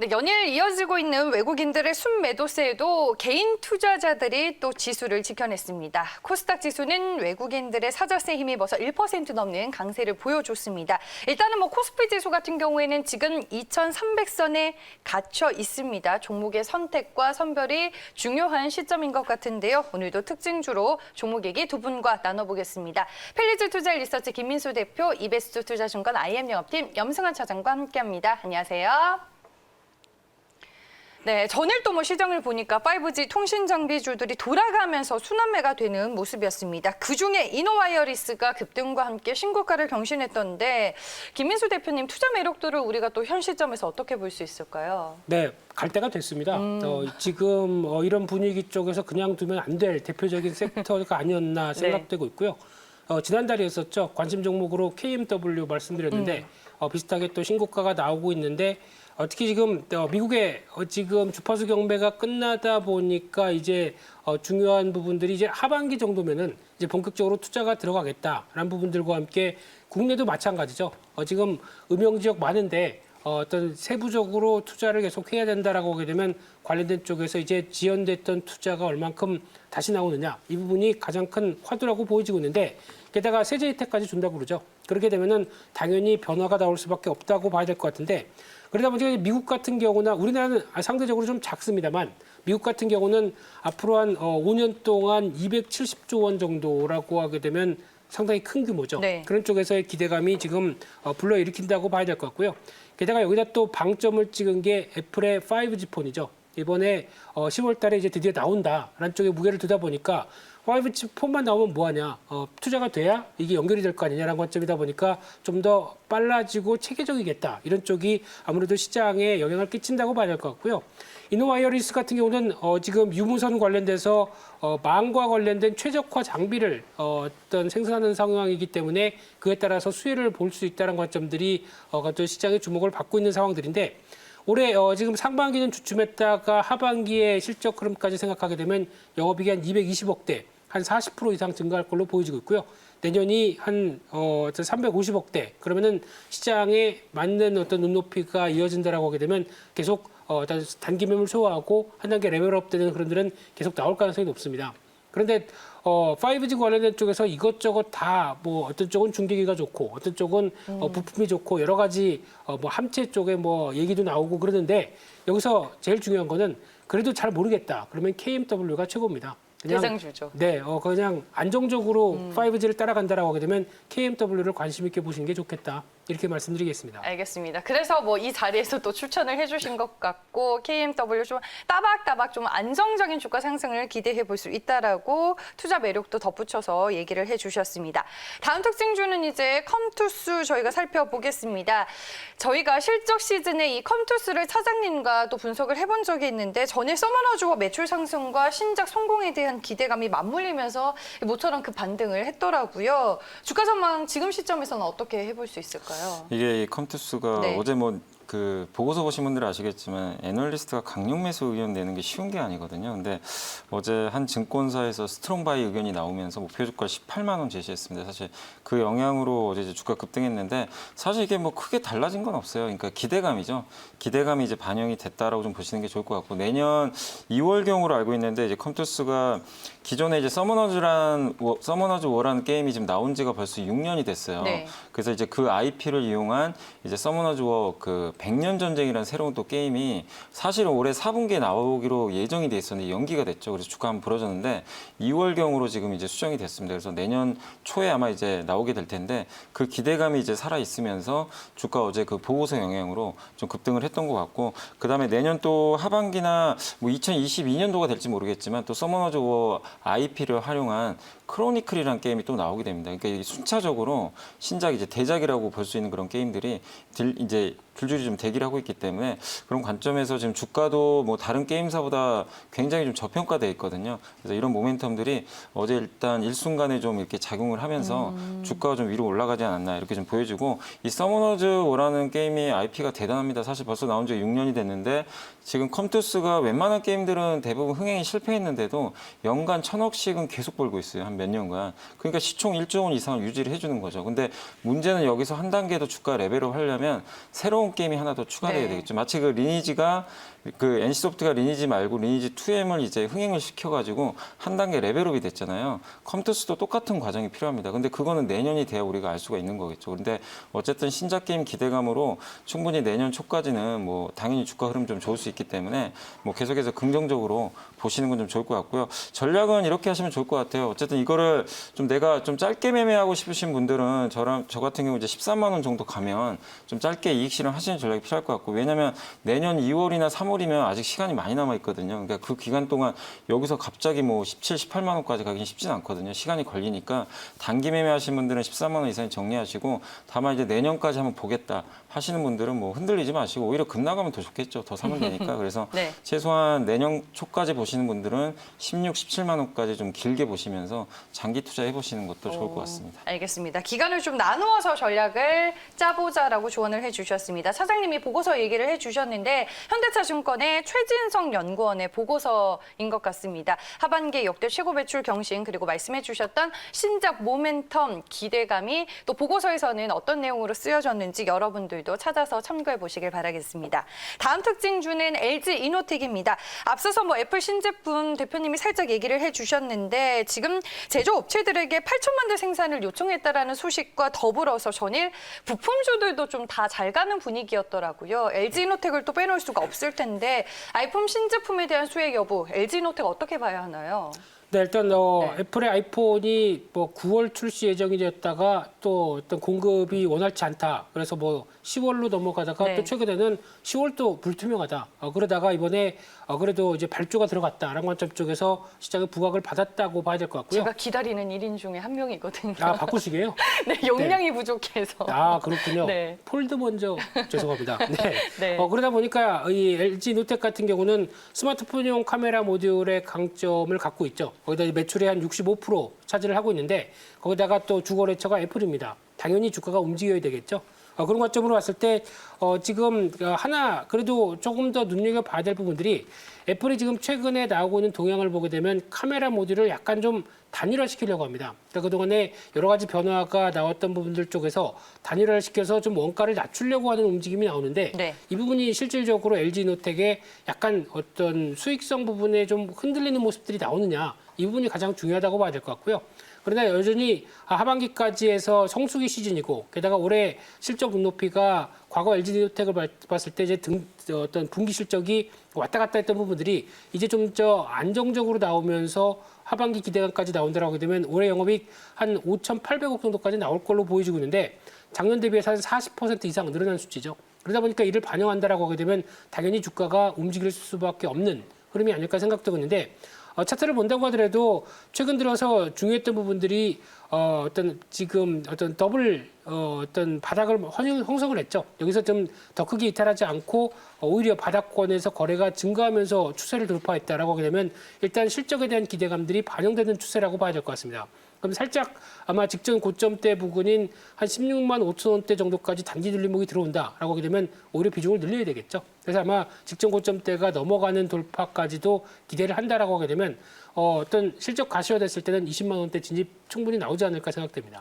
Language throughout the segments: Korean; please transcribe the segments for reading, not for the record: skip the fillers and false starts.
네, 연일 이어지고 있는 외국인들의 순매도세에도 개인 투자자들이 또 지수를 지켜냈습니다. 코스닥 지수는 외국인들의 사자세에 힘입어서 1% 넘는 강세를 보여줬습니다. 일단은 코스피 지수 같은 경우에는 지금 2,300선에 갇혀 있습니다. 종목의 선택과 선별이 중요한 시점인 것 같은데요. 오늘도 특징주로 종목 얘기 두 분과 나눠보겠습니다. 펠리즈 투자 리서치 김민수 대표, 이베스트 투자증권 IM 영업팀 염승환 차장과 함께합니다. 안녕하세요. 네, 전일 또 시장을 보니까 5G 통신 장비주들이 돌아가면서 순환매가 되는 모습이었습니다. 그중에 이노와이어리스가 급등과 함께 신고가를 경신했던데 김민수 대표님 투자 매력도를 우리가 또 현 시점에서 어떻게 볼 수 있을까요? 네, 갈 때가 됐습니다. 지금 이런 분위기 쪽에서 그냥 두면 안 될 대표적인 섹터가 아니었나 생각되고 있고요. 지난달이었었죠. 관심 종목으로 KMW 말씀드렸는데 비슷하게 또 신고가가 나오고 있는데 특히 지금 미국의 지금 주파수 경매가 끝나다 보니까 이제 중요한 부분들이 이제 하반기 정도면은 이제 본격적으로 투자가 들어가겠다라는 부분들과 함께 국내도 마찬가지죠. 지금 음영 지역 많은데 어떤 세부적으로 투자를 계속 해야 된다라고 하게 되면 관련된 쪽에서 이제 지연됐던 투자가 얼만큼 다시 나오느냐 이 부분이 가장 큰 화두라고 보여지고 있는데 게다가 세제 혜택까지 준다고 그러죠. 그렇게 되면은 당연히 변화가 나올 수밖에 없다고 봐야 될 것 같은데 그러다 보니까 미국 같은 경우나 우리나라는 상대적으로 좀 작습니다만 미국 같은 경우는 앞으로 한 5년 동안 270조 원 정도라고 하게 되면 상당히 큰 규모죠. 네. 그런 쪽에서의 기대감이 지금 불러일으킨다고 봐야 될 것 같고요. 게다가 여기다 또 방점을 찍은 게 애플의 5G 폰이죠. 이번에 10월 달에 이제 드디어 나온다라는 쪽에 무게를 두다 보니까 5G 폰만 나오면 뭐하냐. 투자가 돼야 이게 연결이 될 거 아니냐라는 관점이다 보니까 좀 더 빨라지고 체계적이겠다. 이런 쪽이 아무래도 시장에 영향을 끼친다고 봐야 될 것 같고요. 이노와이어리스 같은 경우는 지금 유무선 관련돼서 망과 관련된 최적화 장비를 어떤 생산하는 상황이기 때문에 그에 따라서 수혜를 볼 수 있다는 관점들이 또 시장의 주목을 받고 있는 상황들인데 올해 지금 상반기는 주춤했다가 하반기에 실적 흐름까지 생각하게 되면 영업이익이 한 220억대, 한 40% 이상 증가할 걸로 보여지고 있고요. 내년이 한 350억대, 그러면은 시장에 맞는 어떤 눈높이가 이어진다라고 하게 되면 계속 단기 매물 소화하고 한 단계 레벨업 되는 그런 들은 계속 나올 가능성이 높습니다. 그런데 5G 관련된 쪽에서 이것저것 다 어떤 쪽은 중계기가 좋고 어떤 쪽은 부품이 좋고 여러 가지 함체 쪽에 얘기도 나오고 그러는데 여기서 제일 중요한 거는 그래도 잘 모르겠다. 그러면 KMW가 최고입니다. 그냥, 대장주죠. 네, 그냥 안정적으로 5G를 따라간다라고 하게 되면 KMW를 관심 있게 보시는 게 좋겠다. 이렇게 말씀드리겠습니다. 알겠습니다. 그래서 이 자리에서 또 추천을 해주신 것 같고 KMW 좀 따박따박 좀 안정적인 주가 상승을 기대해 볼 수 있다라고 투자 매력도 덧붙여서 얘기를 해주셨습니다. 다음 특징주는 이제 컴투스 저희가 살펴보겠습니다. 저희가 실적 시즌에 이 컴투스를 차장님과 또 분석을 해본 적이 있는데 전일 서머너즈와 매출 상승과 신작 성공에 대한 기대감이 맞물리면서 모처럼 그 반등을 했더라고요. 주가 전망 지금 시점에서는 어떻게 해볼 수 있을까요? 이게 컴투스가 네. 어제 보고서 보신 분들은 아시겠지만 애널리스트가 강력 매수 의견 내는 게 쉬운 게 아니거든요. 근데 어제 한 증권사에서 스트롱 바이 의견이 나오면서 목표 주가 18만 원 제시했습니다. 사실 그 영향으로 어제 주가 급등했는데 사실 이게 크게 달라진 건 없어요. 그러니까 기대감이죠. 기대감이 이제 반영이 됐다라고 좀 보시는 게 좋을 것 같고 내년 2월경으로 알고 있는데 이제 컴투스가 기존에 이제 서머너즈 워라는 게임이 지금 나온 지가 벌써 6년이 됐어요. 네. 그래서 이제 그 IP를 이용한 이제 서머너즈 워 100년 전쟁이라는 새로운 또 게임이 사실은 올해 4분기에 나오기로 예정이 돼 있었는데 연기가 됐죠. 그래서 주가 한번 부러졌는데 2월경으로 지금 이제 수정이 됐습니다. 그래서 내년 초에 아마 이제 나오게 될 텐데 그 기대감이 이제 살아 있으면서 주가 어제 그 보고서 영향으로 좀 급등을 했던 것 같고 그다음에 내년 또 하반기나 2022년도가 될지 모르겠지만 또 서머너즈 워 IP를 활용한 크로니클이라는 게임이 또 나오게 됩니다. 그러니까 이게 순차적으로 신작 이제 대작이라고 볼 수 있는 그런 게임들이 이제 줄줄이 좀 대기를 하고 있기 때문에 그런 관점에서 지금 주가도 다른 게임사보다 굉장히 좀 저평가돼 있거든요. 그래서 이런 모멘텀들이 어제 일단 일순간에 좀 이렇게 작용을 하면서 주가가 좀 위로 올라가지 않았나 이렇게 좀 보여지고 이 서머너즈 워라는 게임이 IP가 대단합니다. 사실 벌써 나온 지 6년이 됐는데 지금 컴투스가 웬만한 게임들은 대부분 흥행이 실패했는데도 연간 1,000억씩은 계속 벌고 있어요. 한 몇 년간. 그러니까 시총 1조 원 이상을 유지를 해주는 거죠. 근데 문제는 여기서 한 단계 더 주가 레벨업 하려면 새로운 게임이 하나 더 추가돼야 네. 되겠죠. 마치 그 리니지가 그 NC소프트가 리니지 말고 리니지 2M을 이제 흥행을 시켜가지고 한 단계 레벨업이 됐잖아요. 컴투스도 똑같은 과정이 필요합니다. 근데 그거는 내년이 돼야 우리가 알 수가 있는 거겠죠. 근데 어쨌든 신작 게임 기대감으로 충분히 내년 초까지는 뭐 당연히 주가 흐름 좀 좋을 수 있기 때문에 뭐 계속해서 긍정적으로 보시는 건 좀 좋을 것 같고요. 전략은 이렇게 하시면 좋을 것 같아요. 어쨌든 이거를 좀 내가 좀 짧게 매매하고 싶으신 분들은 저 같은 경우 이제 13만 원 정도 가면 좀 짧게 이익 실현하시는 전략이 필요할 것 같고, 왜냐하면 내년 2월이나 3월이면 아직 시간이 많이 남아 있거든요. 그러니까 그 기간 동안 여기서 갑자기 뭐 17, 18만 원까지 가긴 쉽지는 않거든요. 시간이 걸리니까 단기 매매하시는 분들은 13만 원 이상 정리하시고, 다만 이제 내년까지 한번 보겠다 하시는 분들은 뭐 흔들리지 마시고 오히려 급나가면 더 좋겠죠. 더 사면 되니까. 그래서 네. 최소한 내년 초까지 보시는 분들은 16, 17만 원까지 좀 길게 보시면서 장기 투자해 보시는 것도 좋을 것 같습니다. 알겠습니다. 기간을 좀 나누어서 전략을 짜보자라고 조언을 해주셨습니다. 사장님이 보고서 얘기를 해주셨는데 현대차증권의 최진성 연구원의 보고서인 것 같습니다. 하반기 역대 최고 매출 경신, 그리고 말씀해주셨던 신작 모멘텀 기대감이 또 보고서에서는 어떤 내용으로 쓰여졌는지 여러분들도 찾아서 참고해 보시길 바라겠습니다. 다음 특징주는 LG 이노텍입니다. 앞서서 뭐 애플 신제품 대표님이 살짝 얘기를 해주셨는데 지금 제조업체들에게 8천만 대 생산을 요청했다라는 소식과 더불어서 전일 부품주들도 좀 다 잘 가는 분위기였더라고요. LG 이노텍을 또 빼놓을 수가 없을 텐데 아이폰 신제품에 대한 수혜 여부, LG 이노텍 어떻게 봐야 하나요? 네, 일단 네. 애플의 아이폰이 뭐 9월 출시 예정이 됐다가 또 어떤 공급이 원활치 않다. 그래서 뭐 10월로 넘어가다가 네. 또 최근에는 10월도 불투명하다. 그러다가 이번에 그래도 이제 발주가 들어갔다라는 관점 쪽에서 시장의 부각을 받았다고 봐야 될 것 같고요. 제가 기다리는 1인 중에 한 명이거든요. 아, 바꾸시게요? 네, 용량이 부족해서. 아, 그렇군요. 네. 폴드 먼저 죄송합니다. 네. 네. 그러다 보니까 이 LG 노텍 같은 경우는 스마트폰용 카메라 모듈의 강점을 갖고 있죠. 거기다 매출의 한 65% 차지를 하고 있는데 거기다가 또 주거래처가 애플입니다. 당연히 주가가 움직여야 되겠죠. 그런 관점으로 봤을 때 지금 하나 그래도 조금 더 눈여겨봐야 될 부분들이 애플이 지금 최근에 나오고 있는 동향을 보게 되면 카메라 모듈을 약간 좀 단일화시키려고 합니다. 그러니까 그동안에 여러 가지 변화가 나왔던 부분들 쪽에서 단일화를 시켜서 좀 원가를 낮추려고 하는 움직임이 나오는데 네. 이 부분이 실질적으로 LG노텍의 약간 어떤 수익성 부분에 좀 흔들리는 모습들이 나오느냐, 이 부분이 가장 중요하다고 봐야 될 것 같고요. 그러나 여전히 하반기까지 해서 성수기 시즌이고, 게다가 올해 실적 눈높이가 과거 LG노텍을 봤을 때 이제 어떤 분기 실적이 왔다 갔다 했던 부분들이 이제 좀 안정적으로 나오면서 하반기 기대감까지 나온다라고 하게 되면 올해 영업이익 한 5,800억 정도까지 나올 걸로 보여지고 있는데 작년 대비해서 한 40% 이상 늘어난 수치죠. 그러다 보니까 이를 반영한다라고 하게 되면 당연히 주가가 움직일 수밖에 없는 흐름이 아닐까 생각되고 있는데, 차트를 본다고 하더라도 최근 들어서 중요했던 부분들이 어떤 더블 어떤 바닥을 형성을 했죠. 여기서 좀 더 크게 이탈하지 않고 오히려 바닥권에서 거래가 증가하면서 추세를 돌파했다라고 하게 되면 일단 실적에 대한 기대감들이 반영되는 추세라고 봐야 될 것 같습니다. 그럼 살짝 아마 직전 고점대 부근인 한 16만 5천 원대 정도까지 단기 들림목이 들어온다라고 하게 되면 오히려 비중을 늘려야 되겠죠. 그래서 아마 직전 고점대가 넘어가는 돌파까지도 기대를 한다라고 하게 되면 어떤 실적 가시화됐을 때는 20만 원대 진입 충분히 나오지 않을까 생각됩니다.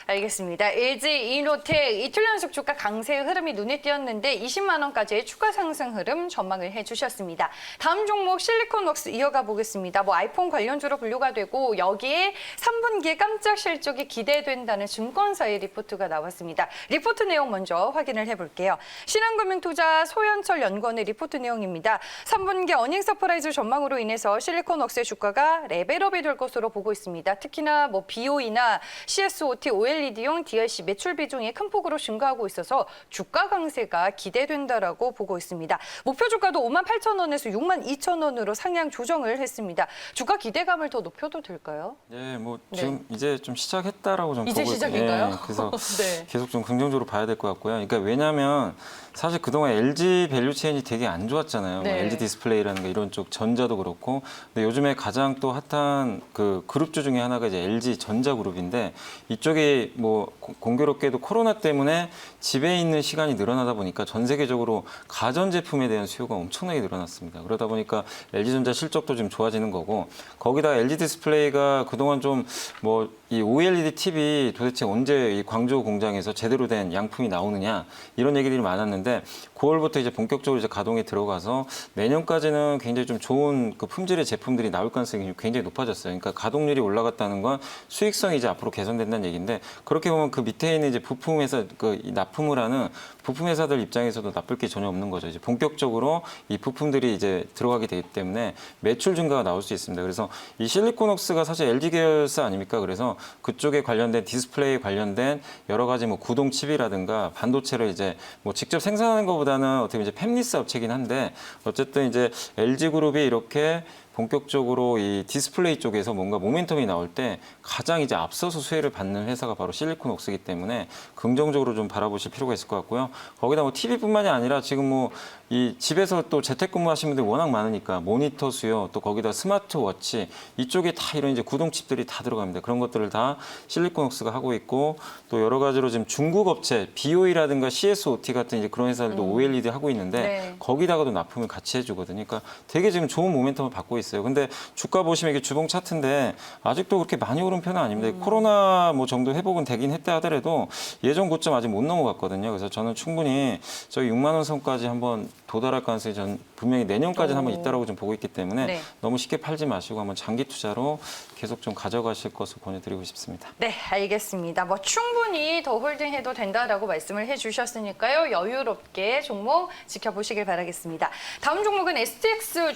알겠습니다. LG 이노텍 이틀 연속 주가 강세의 흐름이 눈에 띄었는데 20만 원까지의 추가 상승 흐름 전망을 해주셨습니다. 다음 종목 실리콘웍스 이어가 보겠습니다. 뭐 아이폰 관련주로 분류가 되고 여기에 3분기에 깜짝 실적이 기대된다는 증권사의 리포트가 나왔습니다. 리포트 내용 먼저 확인을 해볼게요. 신한금융투자 소연철 연구원의 리포트 내용입니다. 3분기 어닝 서프라이즈 전망으로 인해서 실리콘웍스의 주가가 레벨업이 될 것으로 보고 있습니다. 특히나 뭐 BOE나 CSOT, OLED용 DLC 매출 비중이 큰 폭으로 증가하고 있어서 주가 강세가 기대된다라고 보고 있습니다. 목표 주가도 58,000원에서 62,000원으로 상향 조정을 했습니다. 주가 기대감을 더 높여도 될까요? 네, 뭐 네. 지금 이제 좀 시작했다라고 좀 이제 보고 시작인가요? 예, 그래서 네. 계속 좀 긍정적으로 봐야 될 것 같고요. 그러니까 왜냐하면 사실 그동안 LG 밸류 체인이 되게 안 좋았잖아요. 네. 뭐 LG 디스플레이라는 거 이런 쪽 전자도 그렇고. 근데 요즘에 가장 또 핫한 그 그룹주 중에 하나가 이제 LG 전자그룹인데 이쪽이 뭐 공교롭게도 코로나 때문에 집에 있는 시간이 늘어나다 보니까 전 세계적으로 가전 제품에 대한 수요가 엄청나게 늘어났습니다. 그러다 보니까 LG전자 실적도 좀 좋아지는 거고, 거기다 LG 디스플레이가 그동안 좀 뭐 이 OLED TV 도대체 언제 이 광주 공장에서 제대로 된 양품이 나오느냐 이런 얘기들이 많았는데 있는데 9월부터 이제 본격적으로 이제 가동에 들어가서 내년까지는 굉장히 좀 좋은 그 품질의 제품들이 나올 가능성이 굉장히 높아졌어요. 그러니까 가동률이 올라갔다는 건 수익성이 이제 앞으로 개선된다는 얘기인데 그렇게 보면 그 밑에 있는 이제 부품회사 그 납품을 하는 부품 회사들 입장에서도 나쁠 게 전혀 없는 거죠. 이제 본격적으로 이 부품들이 이제 들어가게 되기 때문에 매출 증가가 나올 수 있습니다. 그래서 이 실리콘웍스가 사실 LG 계열사 아닙니까? 그래서 그쪽에 관련된 디스플레이 관련된 여러 가지 뭐 구동 칩이라든가 반도체를 이제 뭐 직접 생산하는 것보다는 어떻게 보면 이제 팹리스 업체긴 한데 어쨌든 이제 LG 그룹이 이렇게 본격적으로 이 디스플레이 쪽에서 뭔가 모멘텀이 나올 때 가장 이제 앞서서 수혜를 받는 회사가 바로 실리콘웍스이기 때문에 긍정적으로 좀 바라보실 필요가 있을 것 같고요. 거기다 뭐 TV뿐만이 아니라 지금 뭐 이 집에서 또 재택근무하시는 분들이 워낙 많으니까 모니터 수요 또 거기다 스마트워치 이쪽에 다 이런 이제 구동칩들이 다 들어갑니다. 그런 것들을 다 실리콘웍스가 하고 있고 또 여러 가지로 지금 중국 업체 BOE라든가 CSOT 같은 이제 그런 회사들도 OLED 하고 있는데 네. 거기다가도 납품을 같이 해주거든요. 그러니까 되게 지금 좋은 모멘텀을 받고 있어요. 근데 주가 보시면 이게 주봉 차트인데 아직도 그렇게 많이 오른 편은 아닙니다. 코로나 뭐 정도 회복은 되긴 했다 하더라도 예전 고점 아직 못 넘어갔거든요. 그래서 저는 충분히 저희 6만 원 선까지 한번 도달할 가능성이 전 분명히 내년까지는 한번 있다라고 좀 보고 있기 때문에 네. 너무 쉽게 팔지 마시고 한번 장기 투자로 계속 좀 가져가실 것을 권해드리고 싶습니다. 네, 알겠습니다. 뭐 충분히 더 홀딩해도 된다라고 말씀을 해주셨으니까요. 여유롭게 종목 지켜보시길 바라겠습니다. 다음 종목은 STX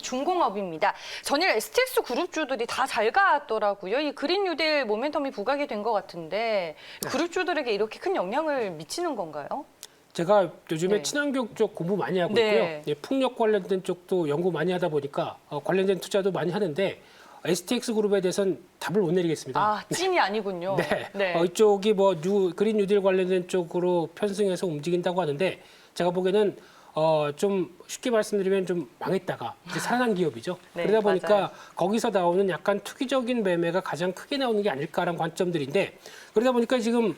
중공업입니다. 전일 STX 그룹주들이 다 잘 갔더라고요. 이 그린 뉴딜 모멘텀이 부각이 된 것 같은데 그룹주들에게 이렇게 큰 영향을 미치는 건가요? 제가 요즘에 네. 친환경 쪽 공부 많이 하고 네. 있고요. 예, 풍력 관련된 쪽도 연구 많이 하다 보니까 관련된 투자도 많이 하는데 STX 그룹에 대해서는 답을 못 내리겠습니다. 아, 찐이 아니군요. 네. 이쪽이 뭐 그린 뉴딜 관련된 쪽으로 편승해서 움직인다고 하는데 제가 보기에는 좀 쉽게 말씀드리면 좀 망했다가 이제 살아난 기업이죠. 네, 그러다 보니까 맞아요. 거기서 나오는 약간 투기적인 매매가 가장 크게 나오는 게 아닐까라는 관점들인데 그러다 보니까 지금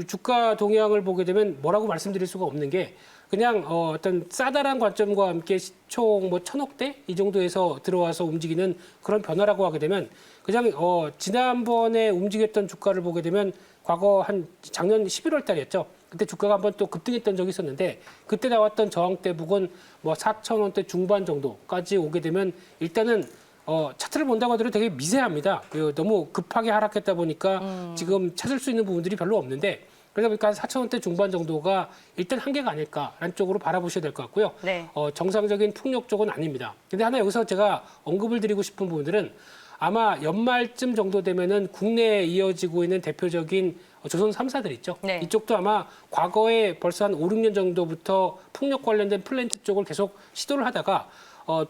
주가 동향을 보게 되면 뭐라고 말씀드릴 수가 없는 게 그냥 어떤 싸다란 관점과 함께 시총 뭐 1,000억대 이 정도에서 들어와서 움직이는 그런 변화라고 하게 되면 그냥 지난번에 움직였던 주가를 보게 되면 과거 한 작년 11월 달이었죠. 그때 주가가 한번 또 급등했던 적이 있었는데 그때 나왔던 저항대 부근 뭐 4,000원대 중반 정도까지 오게 되면 일단은 차트를 본다고 하더라도 되게 미세합니다. 너무 급하게 하락했다 보니까 지금 찾을 수 있는 부분들이 별로 없는데 그러다 보니까 4,000원대 중반 정도가 일단 한계가 아닐까라는 쪽으로 바라보셔야 될 것 같고요. 네. 정상적인 풍력 쪽은 아닙니다. 근데 하나 여기서 제가 언급을 드리고 싶은 부분들은 아마 연말쯤 정도 되면은 국내에 이어지고 있는 대표적인 조선 3사들 있죠. 네. 이쪽도 아마 과거에 벌써 한 5, 6년 정도부터 풍력 관련된 플랜트 쪽을 계속 시도를 하다가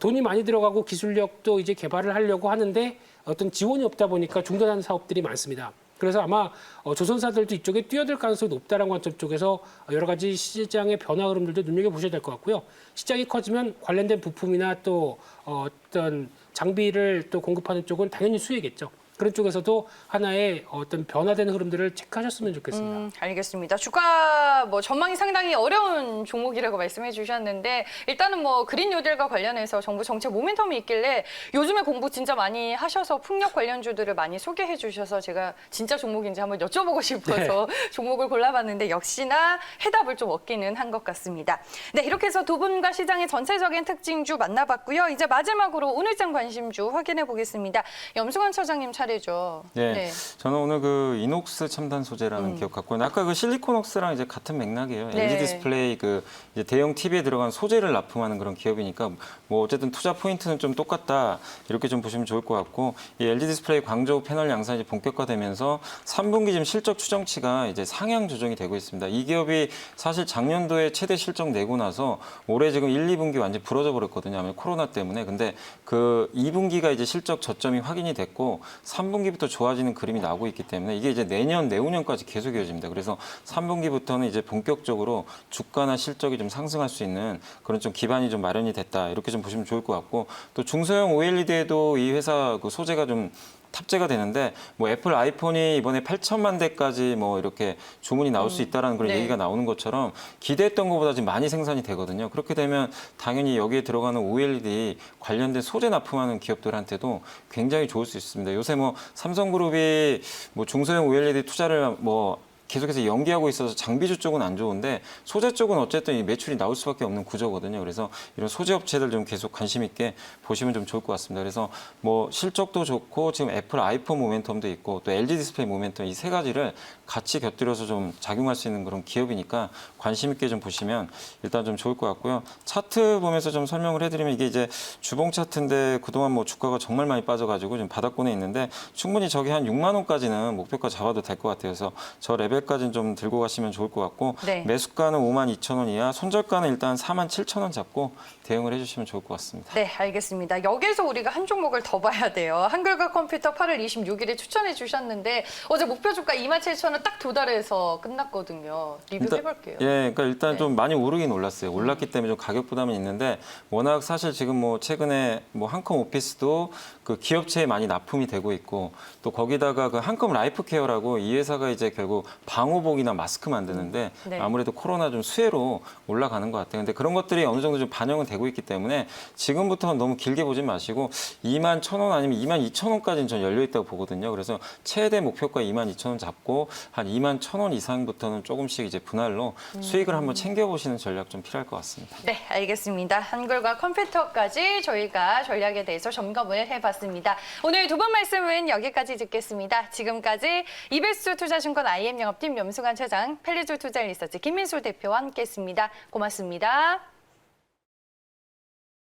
돈이 많이 들어가고 기술력도 이제 개발을 하려고 하는데 어떤 지원이 없다 보니까 중단하는 사업들이 많습니다. 그래서 아마 조선사들도 이쪽에 뛰어들 가능성이 높다는 관점 쪽에서 여러 가지 시장의 변화 흐름들도 눈여겨보셔야 될 것 같고요. 시장이 커지면 관련된 부품이나 또 어떤 장비를 또 공급하는 쪽은 당연히 수혜겠죠. 그런 쪽에서도 하나의 어떤 변화되는 흐름들을 체크하셨으면 좋겠습니다. 알겠습니다. 주가 뭐 전망이 상당히 어려운 종목이라고 말씀해 주셨는데 일단은 뭐 그린 뉴딜과 관련해서 정부 정책 모멘텀이 있길래 요즘에 공부 진짜 많이 하셔서 풍력 관련주들을 많이 소개해 주셔서 제가 진짜 종목인지 한번 여쭤보고 싶어서 종목을 골라봤는데 역시나 해답을 좀 얻기는 한 것 같습니다. 네, 이렇게 해서 두 분과 시장의 전체적인 특징주 만나봤고요. 이제 마지막으로 오늘장 관심주 확인해 보겠습니다. 염승환 처장님 차례죠. 네, 저는 오늘 그 이녹스 첨단 소재라는 기업 갖고 있는데 아까 그 실리콘웍스랑 이제 같은 맥락이에요. 네. LG 디스플레이 그 이제 대형 TV에 들어간 소재를 납품하는 그런 기업이니까 뭐 어쨌든 투자 포인트는 좀 똑같다 이렇게 좀 보시면 좋을 것 같고 이 LG 디스플레이 광저우 패널 양산이 이제 본격화되면서 3분기 지금 실적 추정치가 이제 상향 조정이 되고 있습니다. 이 기업이 사실 작년도에 최대 실적 내고 나서 올해 지금 1, 2분기 완전 부러져 버렸거든요. 아무래도 코로나 때문에. 근데 그 2분기가 이제 실적 저점이 확인이 됐고 3분기부터 좋아지는 그림이 나오고 있기 때문에 이게 이제 내년, 내후년까지 계속 이어집니다. 그래서 3분기부터는 이제 본격적으로 주가나 실적이 좀 상승할 수 있는 그런 좀 기반이 좀 마련이 됐다. 이렇게 좀 보시면 좋을 것 같고 또 중소형 OLED에도 이 회사 그 소재가 좀 탑재가 되는데 뭐 애플 아이폰이 이번에 8천만 대까지 뭐 이렇게 주문이 나올 수 있다라는 그런 네. 얘기가 나오는 것처럼 기대했던 것보다 지금 많이 생산이 되거든요. 그렇게 되면 당연히 여기에 들어가는 OLED 관련된 소재 납품하는 기업들한테도 굉장히 좋을 수 있습니다. 요새 뭐 삼성그룹이 뭐 중소형 OLED 투자를 뭐 계속해서 연기하고 있어서 장비주 쪽은 안 좋은데 소재 쪽은 어쨌든 이 매출이 나올 수밖에 없는 구조거든요. 그래서 이런 소재 업체들 좀 계속 관심 있게 보시면 좀 좋을 것 같습니다. 그래서 뭐 실적도 좋고 지금 애플 아이폰 모멘텀도 있고 또 LG 디스플레이 모멘텀 이 세 가지를 같이 곁들여서 좀 작용할 수 있는 그런 기업이니까 관심 있게 좀 보시면 일단 좀 좋을 것 같고요. 차트 보면서 좀 설명을 해드리면 이게 이제 주봉 차트인데 그동안 뭐 주가가 정말 많이 빠져가지고 지금 바닥권에 있는데 충분히 저기 한 6만 원까지는 목표가 잡아도 될 것 같아요. 그래서 저 레벨까지는 좀 들고 가시면 좋을 것 같고 네. 매수가는 5만 2천 원 이하, 손절가는 일단 4만 7천 원 잡고 대응을 해주시면 좋을 것 같습니다. 네, 알겠습니다. 여기서 우리가 한 종목을 더 봐야 돼요. 한글과 컴퓨터 8월 26일에 추천해 주셨는데 어제 목표 주가 27,000원 딱 도달해서 끝났거든요. 리뷰해볼게요. 그러니까 일단 네. 좀 많이 오르긴 올랐어요. 올랐기 때문에 좀 가격 부담은 있는데 워낙 사실 지금 뭐 최근에 뭐 한컴 오피스도 그 기업체에 많이 납품이 되고 있고 또 거기다가 그 한컴 라이프케어라고 이 회사가 이제 결국 방호복이나 마스크 만드는데 네. 아무래도 코로나 좀 수혜로 올라가는 것 같아요. 근데 그런 것들이 어느 정도 좀 반영은 되고 있기 때문에 지금부터는 너무 길게 보지 마시고 2만 1,000원 아니면 2만 2,000원까지는 전 열려 있다고 보거든요. 그래서 최대 목표가 2만 2,000원 잡고 한 2만 1,000원 이상부터는 조금씩 이제 분할로 수익을 한번 챙겨보시는 전략 좀 필요할 것 같습니다. 네, 알겠습니다. 한글과 컴퓨터까지 저희가 전략에 대해서 점검을 해봤습니다. 오늘 두 번 말씀은 여기까지 듣겠습니다. 지금까지 이베스트 투자증권 IM 영업팀 염승환 차장, 펠리주 투자리서치 김민수 대표와 함께했습니다. 고맙습니다.